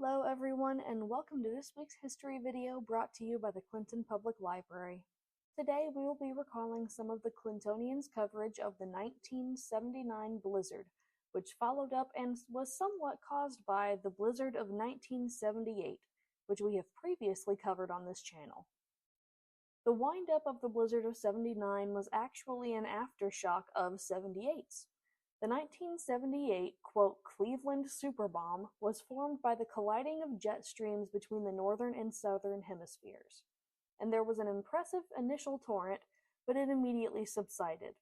Hello everyone and welcome to this week's history video brought to you by the Clinton Public Library. Today we will be recalling some of the Clintonians' coverage of the 1979 blizzard, which followed up and was somewhat caused by the blizzard of 1978, which we have previously covered on this channel. The wind-up of the blizzard of 79 was actually an aftershock of 78's. The 1978, quote, Cleveland superbomb was formed by the colliding of jet streams between the northern and southern hemispheres. And there was an impressive initial torrent, but it immediately subsided.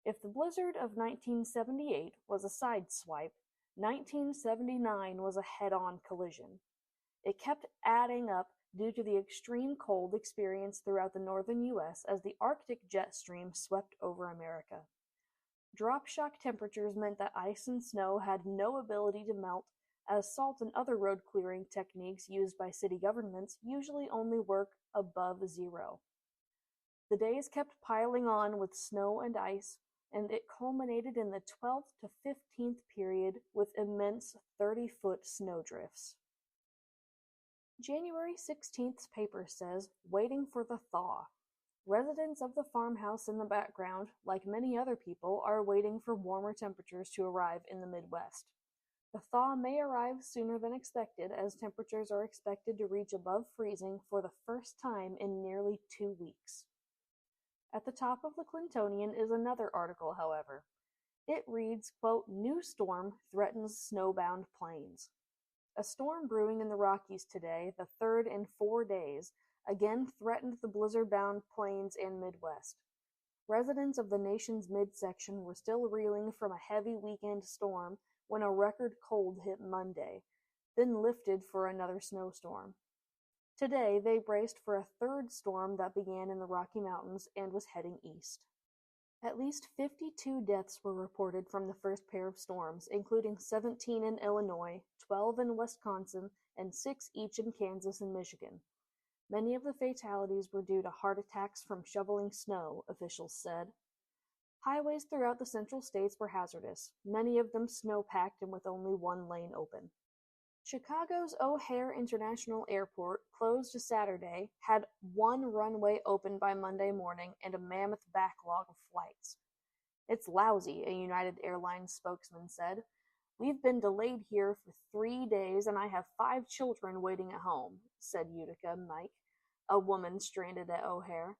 If the blizzard of 1978 was a sideswipe, 1979 was a head-on collision. It kept adding up due to the extreme cold experienced throughout the northern U.S. as the Arctic jet stream swept over America. Drop-shock temperatures meant that ice and snow had no ability to melt, as salt and other road-clearing techniques used by city governments usually only work above zero. The days kept piling on with snow and ice, and it culminated in the 12th to 15th period with immense 30-foot snowdrifts. January 16th's paper says, "Waiting for the thaw." Residents of the farmhouse in the background, like many other people, are waiting for warmer temperatures to arrive in the Midwest. The thaw may arrive sooner than expected, as temperatures are expected to reach above freezing for the first time in nearly 2 weeks. At the top of the Clintonian is another article, however. It reads, quote, "New storm threatens snowbound plains." A storm brewing in the Rockies today, the third in 4 days, again threatened the blizzard-bound plains and Midwest. Residents of the nation's midsection were still reeling from a heavy weekend storm when a record cold hit Monday, then lifted for another snowstorm. Today, they braced for a third storm that began in the Rocky Mountains and was heading east. At least 52 deaths were reported from the first pair of storms, including 17 in Illinois, 12 in Wisconsin, and 6 each in Kansas and Michigan. Many of the fatalities were due to heart attacks from shoveling snow, officials said. Highways throughout the central states were hazardous, many of them snow-packed and with only one lane open. Chicago's O'Hare International Airport, closed Saturday, had one runway open by Monday morning and a mammoth backlog of flights. "It's lousy," a United Airlines spokesman said. "We've been delayed here for 3 days and I have 5 children waiting at home," said Utica Mike, a woman stranded at O'Hare.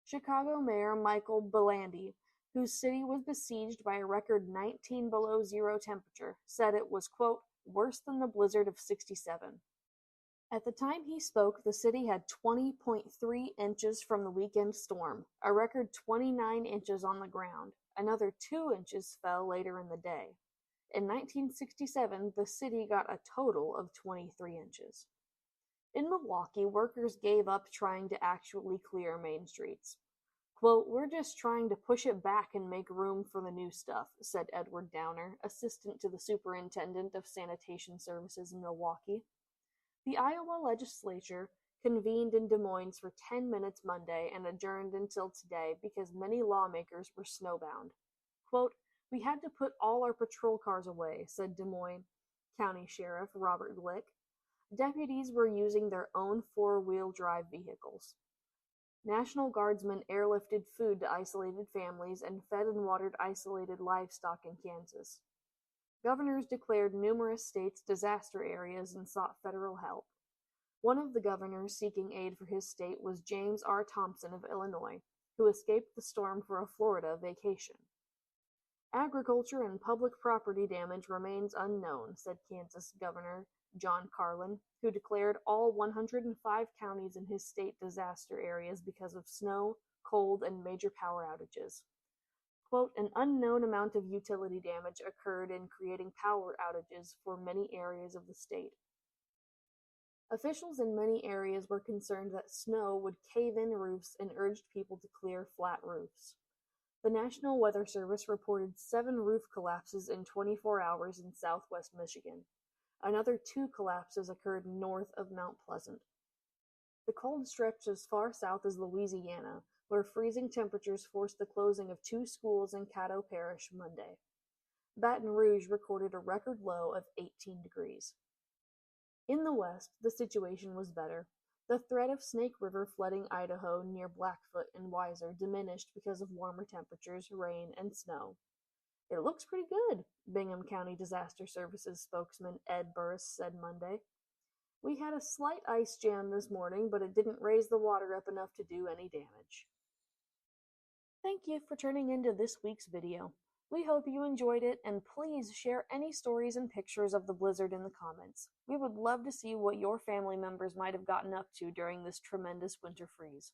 Chicago Mayor Michael Belandi, whose city was besieged by a record 19 below zero temperature, said it was, quote, "worse than the blizzard of 67. At the time he spoke, the city had 20.3 inches from the weekend storm, a record 29 inches on the ground. Another 2 inches fell later in the day. In 1967, the city got a total of 23 inches. In Milwaukee, workers gave up trying to actually clear main streets. Quote, "We're just trying to push it back and make room for the new stuff," said Edward Downer, assistant to the superintendent of sanitation services in Milwaukee. The Iowa legislature convened in Des Moines for 10 minutes Monday and adjourned until today because many lawmakers were snowbound. Quote, "We had to put all our patrol cars away," said Des Moines County Sheriff Robert Glick. Deputies were using their own four-wheel drive vehicles. National Guardsmen airlifted food to isolated families and fed and watered isolated livestock in Kansas. Governors declared numerous states disaster areas and sought federal help. One of the governors seeking aid for his state was James R. Thompson of Illinois, who escaped the storm for a Florida vacation. Agriculture and public property damage remains unknown, said Kansas Governor John Carlin, who declared all 105 counties in his state disaster areas because of snow, cold, and major power outages. Quote, "An unknown amount of utility damage occurred in creating power outages for many areas of the state." Officials in many areas were concerned that snow would cave in roofs and urged people to clear flat roofs. The National Weather Service reported 7 roof collapses in 24 hours in southwest Michigan. Another 2 collapses occurred north of Mount Pleasant. The cold stretched as far south as Louisiana, where freezing temperatures forced the closing of 2 schools in Caddo Parish Monday. Baton Rouge recorded a record low of 18 degrees. In the west, the situation was better. The threat of Snake River flooding Idaho near Blackfoot and Weiser diminished because of warmer temperatures, rain, and snow. "It looks pretty good," Bingham County Disaster Services spokesman Ed Burris said Monday. "We had a slight ice jam this morning, but it didn't raise the water up enough to do any damage." Thank you for turning into this week's video. We hope you enjoyed it, and please share any stories and pictures of the blizzard in the comments. We would love to see what your family members might have gotten up to during this tremendous winter freeze.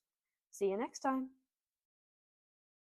See you next time!